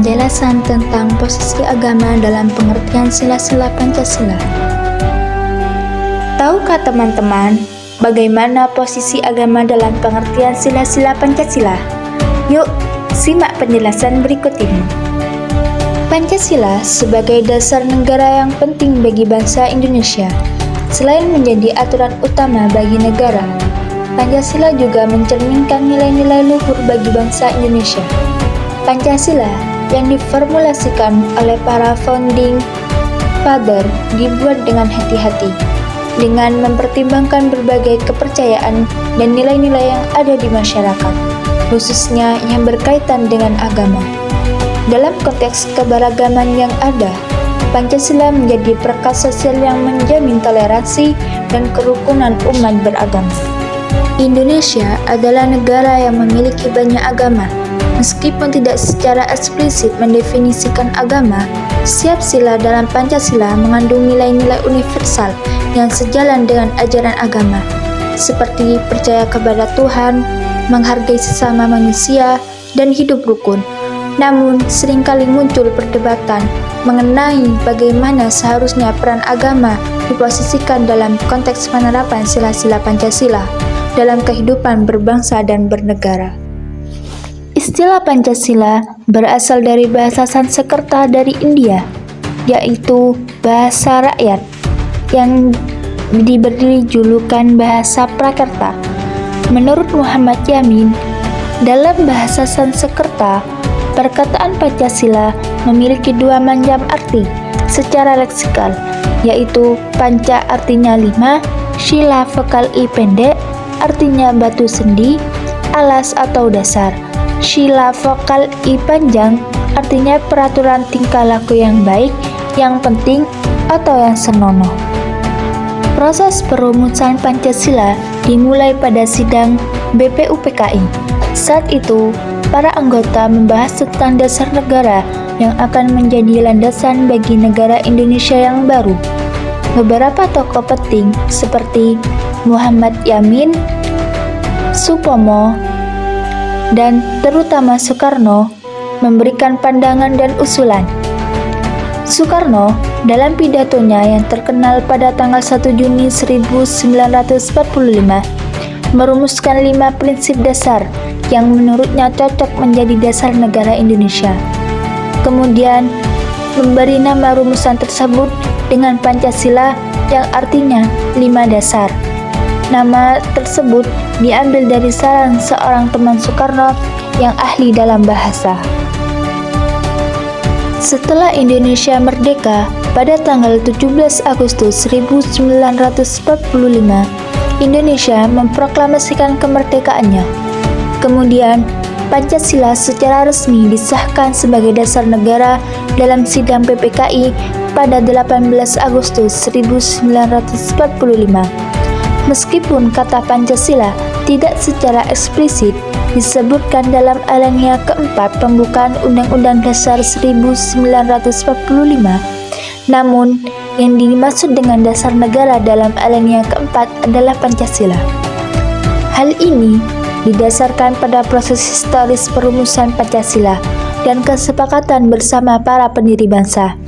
penjelasan tentang posisi agama dalam pengertian sila-sila Pancasila. Tahukah teman-teman bagaimana posisi agama dalam pengertian sila-sila Pancasila? Yuk, simak penjelasan berikut ini. Pancasila sebagai dasar negara yang penting bagi bangsa Indonesia. Selain menjadi aturan utama bagi negara, Pancasila juga mencerminkan nilai-nilai luhur bagi bangsa Indonesia. Pancasila yang diformulasikan oleh para founding father dibuat dengan hati-hati, dengan mempertimbangkan berbagai kepercayaan dan nilai-nilai yang ada di masyarakat, khususnya yang berkaitan dengan agama. Dalam konteks keberagaman yang ada, Pancasila menjadi perkas sosial yang menjamin toleransi dan kerukunan umat beragama. Indonesia adalah negara yang memiliki banyak agama. Meskipun tidak secara eksplisit mendefinisikan agama, setiap sila dalam Pancasila mengandung nilai-nilai universal yang sejalan dengan ajaran agama, seperti percaya kepada Tuhan, menghargai sesama manusia, dan hidup rukun. Namun, seringkali muncul perdebatan mengenai bagaimana seharusnya peran agama diposisikan dalam konteks penerapan sila-sila Pancasila dalam kehidupan berbangsa dan bernegara. Istilah Pancasila berasal dari bahasa Sanskerta dari India, yaitu bahasa rakyat, yang diberi julukan bahasa Prakerta. Menurut Muhammad Yamin, dalam bahasa Sanskerta, perkataan Pancasila memiliki dua macam arti secara leksikal, yaitu panca artinya 5, sila vokal i pendek artinya batu sendi, alas atau dasar. Sila vokal i panjang artinya peraturan tingkah laku yang baik, yang penting, atau yang senonoh. Proses perumusan Pancasila dimulai pada sidang BPUPKI. Saat itu, para anggota membahas tentang dasar negara yang akan menjadi landasan bagi negara Indonesia yang baru. Beberapa tokoh penting seperti Muhammad Yamin, Supomo, dan terutama Soekarno memberikan pandangan dan usulan. Soekarno dalam pidatonya yang terkenal pada tanggal 1 Juni 1945 merumuskan 5 prinsip dasar yang menurutnya cocok menjadi dasar negara Indonesia. Kemudian memberi nama rumusan tersebut dengan Pancasila yang artinya 5 dasar. Nama tersebut diambil dari saran seorang teman Soekarno yang ahli dalam bahasa. Setelah Indonesia merdeka pada tanggal 17 Agustus 1945, Indonesia memproklamasikan kemerdekaannya. Kemudian, Pancasila secara resmi disahkan sebagai dasar negara dalam sidang PPKI pada 18 Agustus 1945. Meskipun kata Pancasila tidak secara eksplisit disebutkan dalam alinea keempat pembukaan Undang-Undang Dasar 1945, namun yang dimaksud dengan dasar negara dalam alinea keempat adalah Pancasila. Hal ini didasarkan pada proses historis perumusan Pancasila dan kesepakatan bersama para pendiri bangsa.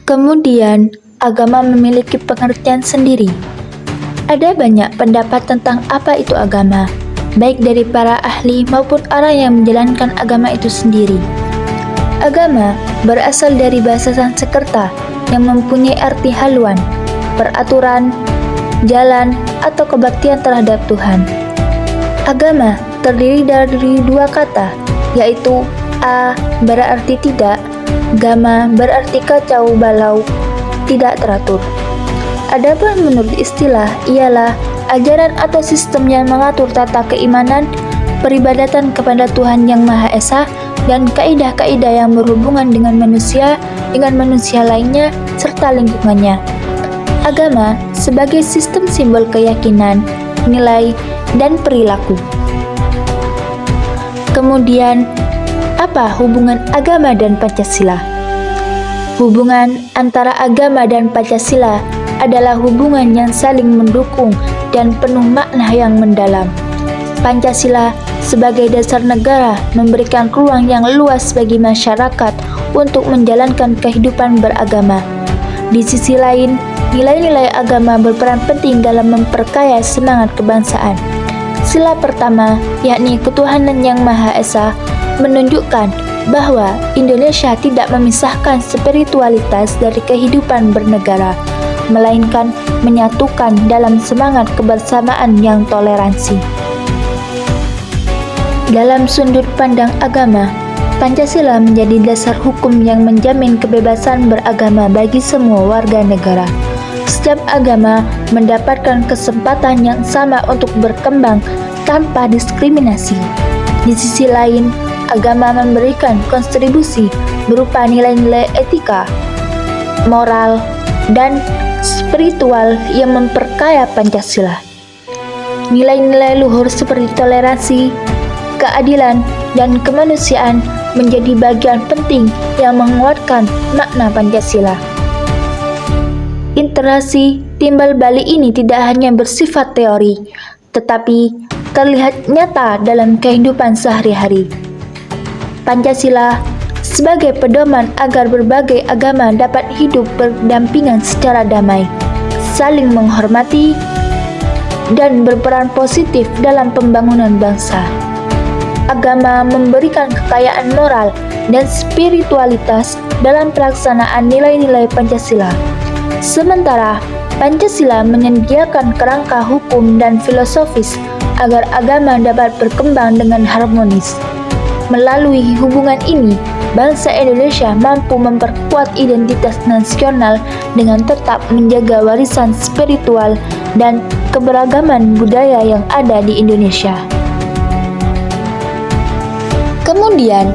Kemudian, agama memiliki pengertian sendiri. Ada banyak pendapat tentang apa itu agama, baik dari para ahli maupun orang yang menjalankan agama itu sendiri. Agama berasal dari bahasa Sanskerta yang mempunyai arti haluan, peraturan, jalan, atau kebaktian terhadap Tuhan. Agama terdiri dari dua kata, yaitu a berarti tidak, gama berarti kacau balau, tidak teratur. Adapun menurut istilah ialah ajaran atau sistem yang mengatur tata keimanan, peribadatan kepada Tuhan Yang Maha Esa, dan kaidah-kaidah yang berhubungan dengan manusia lainnya, serta lingkungannya. Agama sebagai sistem simbol keyakinan, nilai, dan perilaku. Kemudian, apa hubungan agama dan Pancasila? Hubungan antara agama dan Pancasila adalah hubungan yang saling mendukung dan penuh makna yang mendalam. Pancasila sebagai dasar negara memberikan ruang yang luas bagi masyarakat untuk menjalankan kehidupan beragama. Di sisi lain, nilai-nilai agama berperan penting dalam memperkaya semangat kebangsaan. Sila pertama, yakni ketuhanan yang Maha Esa, menunjukkan bahwa Indonesia tidak memisahkan spiritualitas dari kehidupan bernegara, melainkan menyatukan dalam semangat kebersamaan yang toleransi. Dalam sudut pandang agama, Pancasila menjadi dasar hukum yang menjamin kebebasan beragama bagi semua warga negara. Setiap agama mendapatkan kesempatan yang sama untuk berkembang tanpa diskriminasi. Di sisi lain, agama memberikan kontribusi berupa nilai-nilai etika, moral, dan spiritual yang memperkaya Pancasila. Nilai-nilai luhur seperti toleransi, keadilan, dan kemanusiaan menjadi bagian penting yang menguatkan makna Pancasila. Interaksi timbal balik ini tidak hanya bersifat teori, tetapi terlihat nyata dalam kehidupan sehari-hari. Pancasila sebagai pedoman agar berbagai agama dapat hidup berdampingan secara damai, saling menghormati, dan berperan positif dalam pembangunan bangsa. Agama memberikan kekayaan moral dan spiritualitas dalam pelaksanaan nilai-nilai Pancasila. Sementara Pancasila menyediakan kerangka hukum dan filosofis agar agama dapat berkembang dengan harmonis. Melalui hubungan ini, bangsa Indonesia mampu memperkuat identitas nasional dengan tetap menjaga warisan spiritual dan keberagaman budaya yang ada di Indonesia. Kemudian,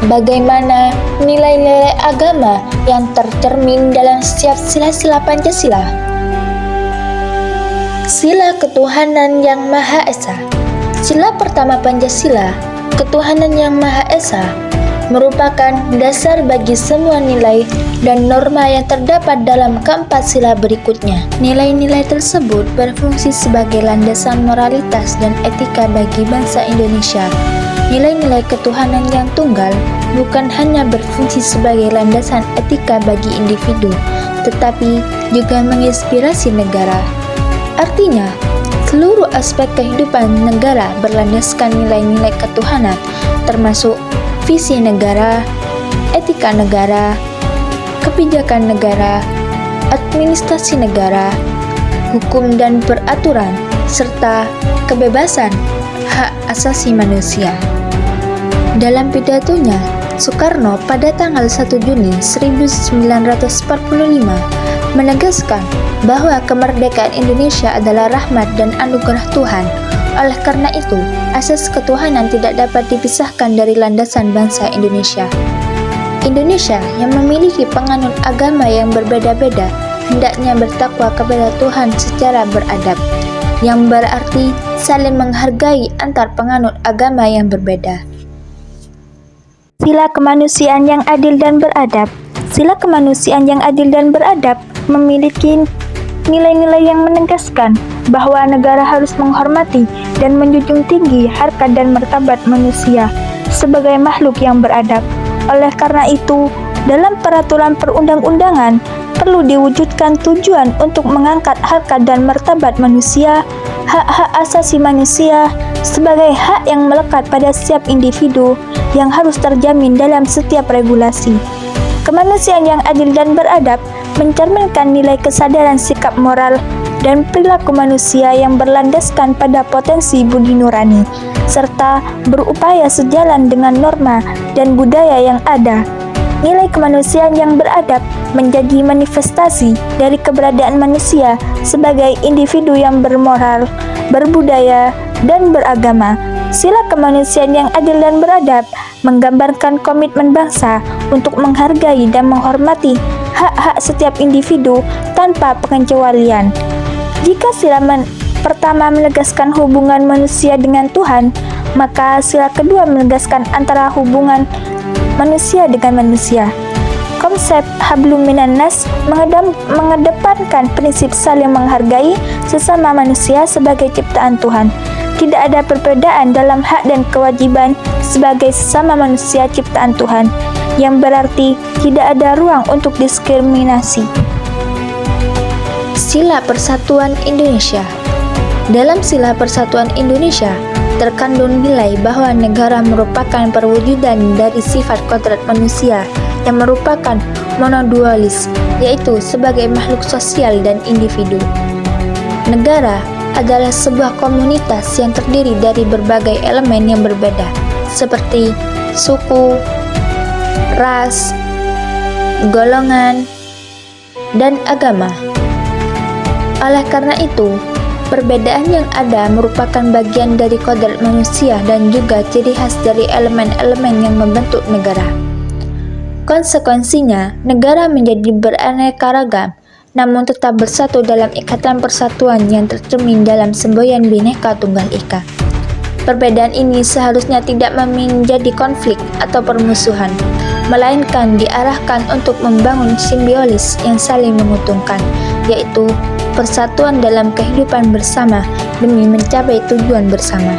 bagaimana nilai-nilai agama yang tercermin dalam setiap sila-sila Pancasila? Sila ketuhanan yang Maha Esa. Sila pertama Pancasila, ketuhanan yang Maha Esa, merupakan dasar bagi semua nilai dan norma yang terdapat dalam keempat sila berikutnya. Nilai-nilai tersebut berfungsi sebagai landasan moralitas dan etika bagi bangsa Indonesia. Nilai-nilai ketuhanan yang tunggal bukan hanya berfungsi sebagai landasan etika bagi individu, tetapi juga menginspirasi negara. Artinya, seluruh aspek kehidupan negara berlandaskan nilai-nilai ketuhanan, termasuk visi negara, etika negara, kebijakan negara, administrasi negara, hukum dan peraturan, serta kebebasan hak asasi manusia. Dalam pidatonya, Soekarno pada tanggal 1 Juni 1945 menegaskan bahwa kemerdekaan Indonesia adalah rahmat dan anugerah Tuhan. Oleh karena itu, asas ketuhanan tidak dapat dipisahkan dari landasan bangsa Indonesia. Indonesia yang memiliki penganut agama yang berbeda-beda hendaknya bertakwa kepada Tuhan secara beradab, yang berarti saling menghargai antar penganut agama yang berbeda. Sila kemanusiaan yang adil dan beradab. Sila kemanusiaan yang adil dan beradab memiliki nilai-nilai yang menegaskan bahwa negara harus menghormati dan menjunjung tinggi harkat dan martabat manusia sebagai makhluk yang beradab. Oleh karena itu, dalam peraturan perundang-undangan perlu diwujudkan tujuan untuk mengangkat harkat dan martabat manusia, hak-hak asasi manusia sebagai hak yang melekat pada setiap individu yang harus terjamin dalam setiap regulasi. Kemanusiaan yang adil dan beradab mencerminkan nilai kesadaran sikap moral dan perilaku manusia yang berlandaskan pada potensi budi nurani, serta berupaya sejalan dengan norma dan budaya yang ada. Nilai kemanusiaan yang beradab menjadi manifestasi dari keberadaan manusia sebagai individu yang bermoral, berbudaya, dan beragama. Sila kemanusiaan yang adil dan beradab menggambarkan komitmen bangsa untuk menghargai dan menghormati hak-hak setiap individu tanpa pengecualian. Jika sila pertama menegaskan hubungan manusia dengan Tuhan, maka sila kedua menegaskan antara hubungan manusia dengan manusia. Konsep hablum minan nas mengedepankan prinsip saling menghargai sesama manusia sebagai ciptaan Tuhan. tidak ada perbedaan dalam hak dan kewajiban sebagai sesama manusia ciptaan Tuhan, yang berarti tidak ada ruang untuk diskriminasi. Sila Persatuan Indonesia. Dalam Sila Persatuan Indonesia, terkandung nilai bahwa negara merupakan perwujudan dari sifat kodrat manusia yang merupakan monodualis, yaitu sebagai makhluk sosial dan individu. Negara adalah sebuah komunitas yang terdiri dari berbagai elemen yang berbeda, seperti suku, ras, golongan, dan agama. Oleh karena itu, perbedaan yang ada merupakan bagian dari kodrat manusia dan juga ciri khas dari elemen-elemen yang membentuk negara. Konsekuensinya, negara menjadi beraneka ragam, namun tetap bersatu dalam ikatan persatuan yang tercermin dalam semboyan Bhinneka Tunggal Ika. Perbedaan ini seharusnya tidak menjadi konflik atau permusuhan, melainkan diarahkan untuk membangun simbiosis yang saling menguntungkan, yaitu persatuan dalam kehidupan bersama demi mencapai tujuan bersama.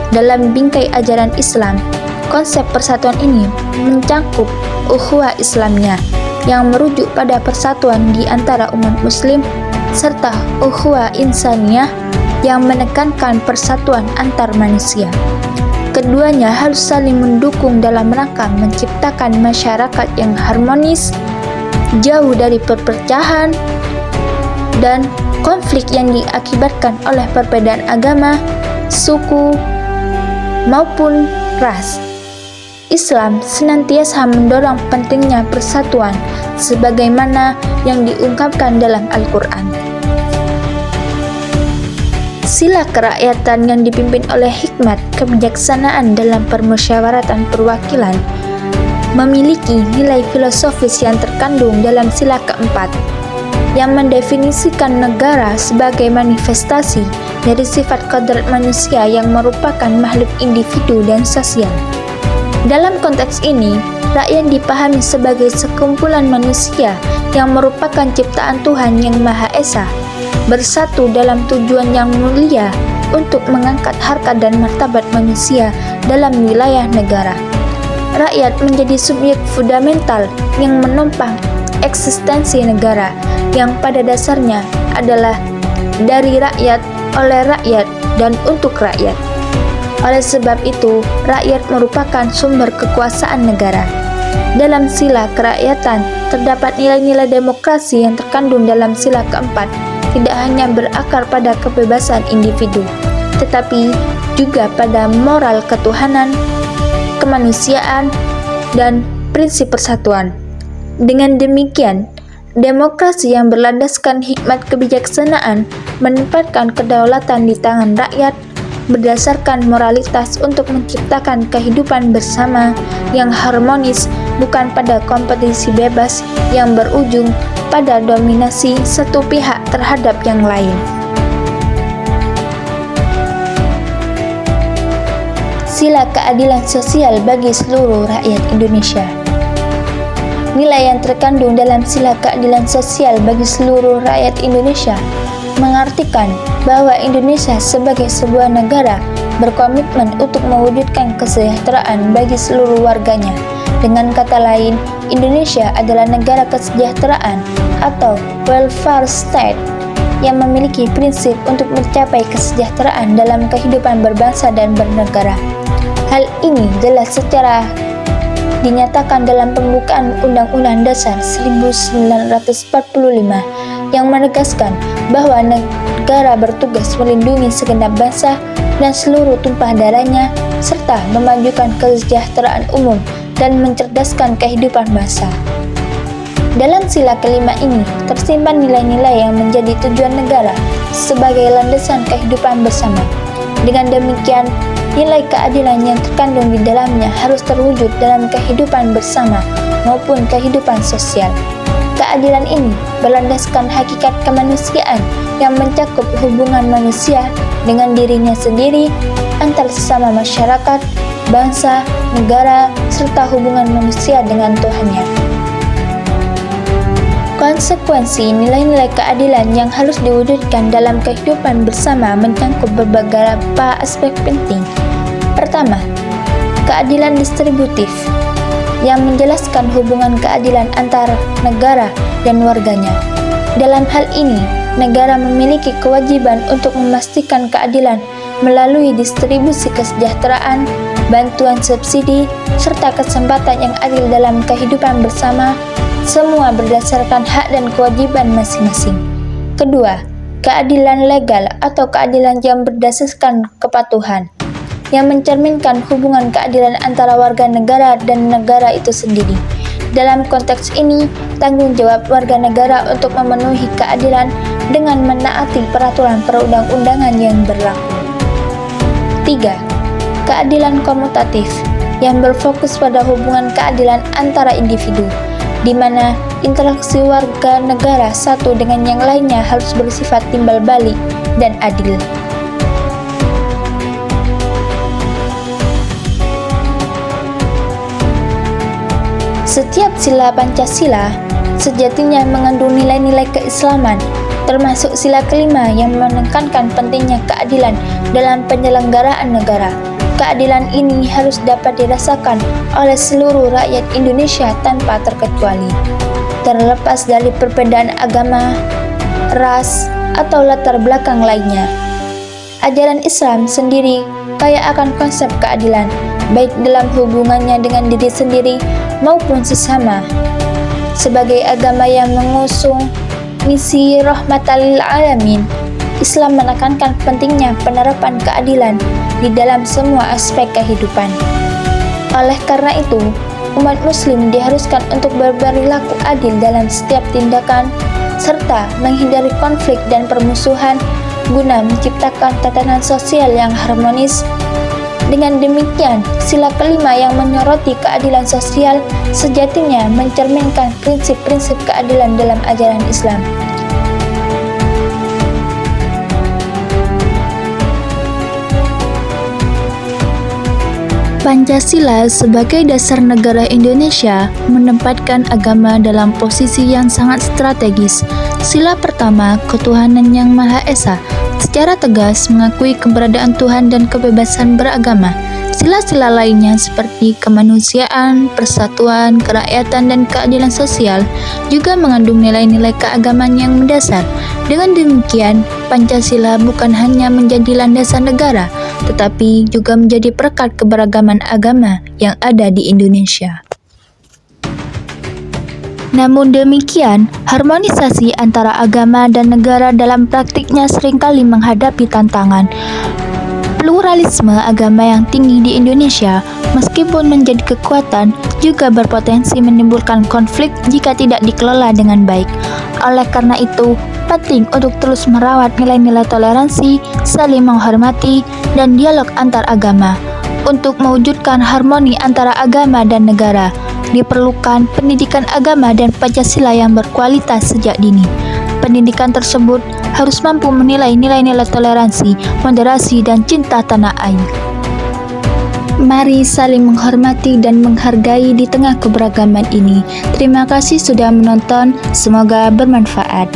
Dalam bingkai ajaran Islam, konsep persatuan ini mencakup ukhuwah Islamnya yang merujuk pada persatuan di antara umat muslim, serta ukhuwah insaniyah yang menekankan persatuan antar manusia. Keduanya harus saling mendukung dalam rangka menciptakan masyarakat yang harmonis, jauh dari perpecahan dan konflik yang diakibatkan oleh perbedaan agama, suku, maupun ras. Islam senantiasa mendorong pentingnya persatuan sebagaimana yang diungkapkan dalam Al-Quran. Sila kerakyatan yang dipimpin oleh hikmat kebijaksanaan dalam permusyawaratan perwakilan memiliki nilai filosofis yang terkandung dalam sila keempat, yang mendefinisikan negara sebagai manifestasi dari sifat kodrat manusia yang merupakan makhluk individu dan sosial. Dalam konteks ini, rakyat dipahami sebagai sekumpulan manusia yang merupakan ciptaan Tuhan yang Maha Esa, bersatu dalam tujuan yang mulia untuk mengangkat harkat dan martabat manusia dalam wilayah negara. Rakyat menjadi subjek fundamental yang menopang eksistensi negara, yang pada dasarnya adalah dari rakyat, oleh rakyat, dan untuk rakyat. Oleh sebab itu, rakyat merupakan sumber kekuasaan negara. Dalam sila kerakyatan, terdapat nilai-nilai demokrasi yang terkandung dalam sila keempat, tidak hanya berakar pada kebebasan individu, tetapi juga pada moral ketuhanan, kemanusiaan, dan prinsip persatuan. Dengan demikian, demokrasi yang berlandaskan hikmat kebijaksanaan menempatkan kedaulatan di tangan rakyat berdasarkan moralitas untuk menciptakan kehidupan bersama yang harmonis, bukan pada kompetisi bebas yang berujung pada dominasi satu pihak terhadap yang lain. Sila keadilan sosial bagi seluruh rakyat Indonesia. Nilai yang terkandung dalam sila keadilan sosial bagi seluruh rakyat Indonesia mengartikan bahwa Indonesia sebagai sebuah negara berkomitmen untuk mewujudkan kesejahteraan bagi seluruh warganya. Dengan kata lain, Indonesia adalah negara kesejahteraan atau welfare state yang memiliki prinsip untuk mencapai kesejahteraan dalam kehidupan berbangsa dan bernegara. Hal ini jelas secara dinyatakan dalam pembukaan Undang-Undang Dasar 1945 yang menegaskan bahwa negara bertugas melindungi segenap bangsa dan seluruh tumpah darahnya, serta memajukan kesejahteraan umum dan mencerdaskan kehidupan bangsa. Dalam sila kelima ini tersimpan nilai-nilai yang menjadi tujuan negara sebagai landasan kehidupan bersama. Dengan demikian, nilai keadilan yang terkandung di dalamnya harus terwujud dalam kehidupan bersama maupun kehidupan sosial. Keadilan ini berlandaskan hakikat kemanusiaan yang mencakup hubungan manusia dengan dirinya sendiri, antar sesama masyarakat, bangsa, negara, serta hubungan manusia dengan Tuhannya. Konsekuensi nilai-nilai keadilan yang harus diwujudkan dalam kehidupan bersama mencangkup beberapa aspek penting. Pertama, keadilan distributif yang menjelaskan hubungan keadilan antar negara dan warganya. Dalam hal ini, negara memiliki kewajiban untuk memastikan keadilan melalui distribusi kesejahteraan, bantuan subsidi, serta kesempatan yang adil dalam kehidupan bersama, semua berdasarkan hak dan kewajiban masing-masing. Kedua, keadilan legal atau keadilan yang berdasarkan kepatuhan, yang mencerminkan hubungan keadilan antara warga negara dan negara itu sendiri. Dalam konteks ini, tanggung jawab warga negara untuk memenuhi keadilan dengan menaati peraturan perundang-undangan yang berlaku. 3. Keadilan komutatif yang berfokus pada hubungan keadilan antara individu, di mana interaksi warga negara satu dengan yang lainnya harus bersifat timbal balik dan adil. Setiap sila Pancasila sejatinya mengandung nilai-nilai keislaman, termasuk sila kelima yang menekankan pentingnya keadilan dalam penyelenggaraan negara. Keadilan ini harus dapat dirasakan oleh seluruh rakyat Indonesia tanpa terkecuali, terlepas dari perbedaan agama, ras, atau latar belakang lainnya. Ajaran Islam sendiri kaya akan konsep keadilan, baik dalam hubungannya dengan diri sendiri maupun sesama. Sebagai agama yang mengusung misi rahmatan lil alamin, Islam menekankan pentingnya penerapan keadilan di dalam semua aspek kehidupan. Oleh karena itu, umat muslim diharuskan untuk berperilaku adil dalam setiap tindakan, serta menghindari konflik dan permusuhan guna menciptakan tatanan sosial yang harmonis. Dengan demikian, sila kelima yang menyoroti keadilan sosial sejatinya mencerminkan prinsip-prinsip keadilan dalam ajaran Islam. Pancasila sebagai dasar negara Indonesia menempatkan agama dalam posisi yang sangat strategis. Sila pertama, ketuhanan yang Maha Esa, secara tegas mengakui keberadaan Tuhan dan kebebasan beragama. Sila-sila lainnya seperti kemanusiaan, persatuan, kerakyatan, dan keadilan sosial juga mengandung nilai-nilai keagamaan yang mendasar. Dengan demikian, Pancasila bukan hanya menjadi landasan negara, tetapi juga menjadi perekat keberagaman agama yang ada di Indonesia. Namun demikian, harmonisasi antara agama dan negara dalam praktiknya seringkali menghadapi tantangan. Pluralisme agama yang tinggi di Indonesia, meskipun menjadi kekuatan, juga berpotensi menimbulkan konflik jika tidak dikelola dengan baik. Oleh karena itu, penting untuk terus merawat nilai-nilai toleransi, saling menghormati, dan dialog antar agama. Untuk mewujudkan harmoni antara agama dan negara, diperlukan pendidikan agama dan Pancasila yang berkualitas sejak dini. Pendidikan tersebut harus mampu menilai nilai-nilai toleransi, moderasi, dan cinta tanah air. Mari saling menghormati dan menghargai di tengah keberagaman ini. Terima kasih sudah menonton, semoga bermanfaat.